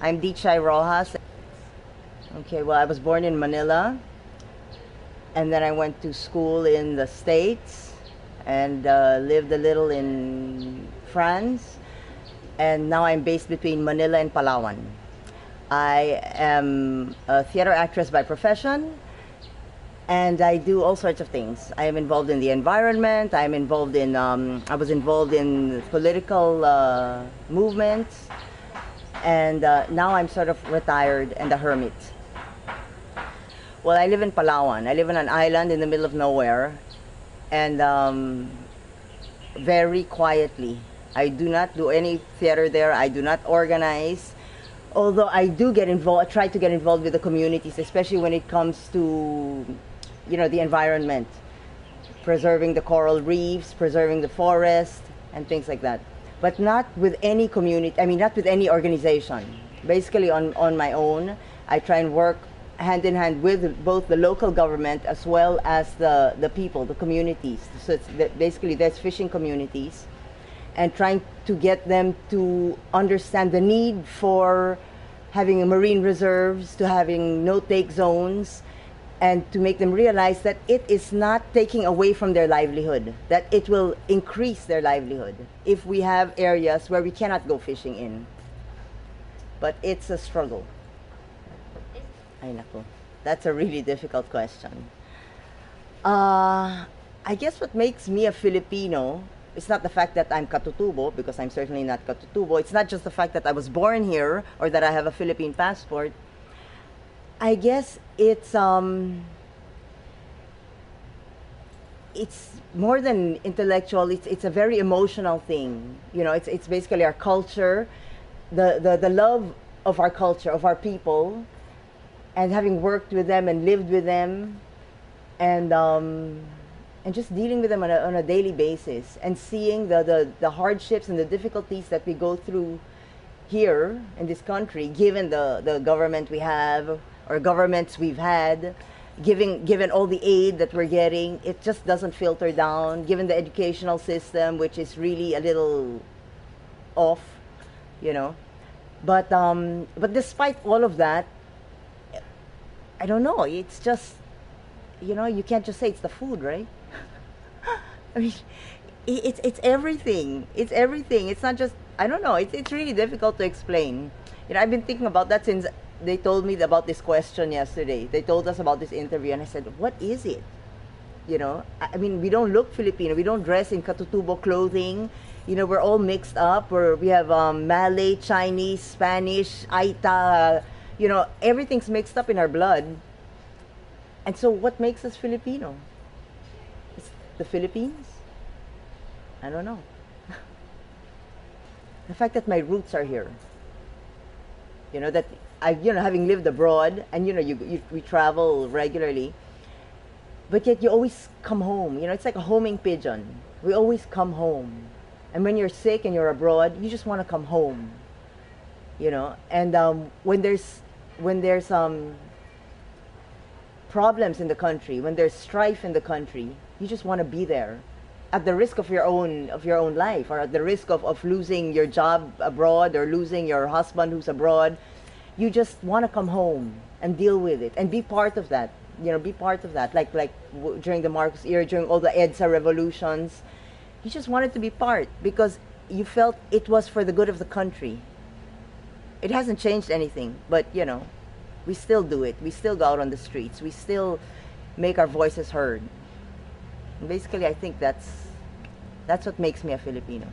I'm Ditchay Roxas. Okay, well, I was born in Manila, and then I went to school in the States, and lived a little in France, and now I'm based between Manila and Palawan. I am a theater actress by profession, and I do all sorts of things. I am involved in the environment. I was involved in political movements, and now I'm sort of retired and a hermit. Well, I live in Palawan. I live on an island in the middle of nowhere, and very quietly. I do not do any theater there. I do not organize. Although I do get involved, I try to get involved with the communities, especially when it comes to, the environment, preserving the coral reefs, preserving the forest, and things like that. But not with any community. I mean, not with any organization. Basically, on my own, I try and work hand in hand with both the local government as well as the people, the communities. So basically there's fishing communities, and trying to get them to understand the need for having marine reserves, to having no-take zones, and to make them realize that it is not taking away from their livelihood, that it will increase their livelihood if we have areas where we cannot go fishing in. But it's a struggle. Ay nako, that's a really difficult question. I guess what makes me a Filipino, it's not the fact that I'm Katutubo, because I'm certainly not Katutubo. It's not just the fact that I was born here or that I have a Philippine passport. I guess it's more than intellectual. It's a very emotional thing. It's basically our culture, the love of our culture, of our people, and having worked with them and lived with them, and just dealing with them on a daily basis, and seeing the hardships and the difficulties that we go through here in this country, given the government we have, or governments we've had, given all the aid that we're getting. It just doesn't filter down, given the educational system, which is really a little off, But despite all of that, I don't know, it's just, you can't just say it's the food, right? I mean, it's everything. It's everything. It's not just, I don't know, it's really difficult to explain. I've been thinking about that since they told me about this question yesterday. They told us about this interview, and I said, what is it? I mean, we don't look Filipino. We don't dress in Katutubo clothing. We're all mixed up. We have Malay, Chinese, Spanish, Aita, everything's mixed up in our blood. And so what makes us Filipino? It's the Philippines? I don't know. The fact that my roots are here. That I, having lived abroad, and we travel regularly, but yet you always come home. It's like a homing pigeon. We always come home. And when you're sick and you're abroad, you just want to come home. And when there's problems in the country, when there's strife in the country, you just want to be there, at the risk of your own life, or at the risk of losing your job abroad, or losing your husband who's abroad. You just want to come home and deal with it and be part of that. Be part of that. Like during the Marcos era, during all the EDSA revolutions, you just wanted to be part because you felt it was for the good of the country. It hasn't changed anything, but we still do it. We still go out on the streets. We still make our voices heard. And basically, I think that's what makes me a Filipino.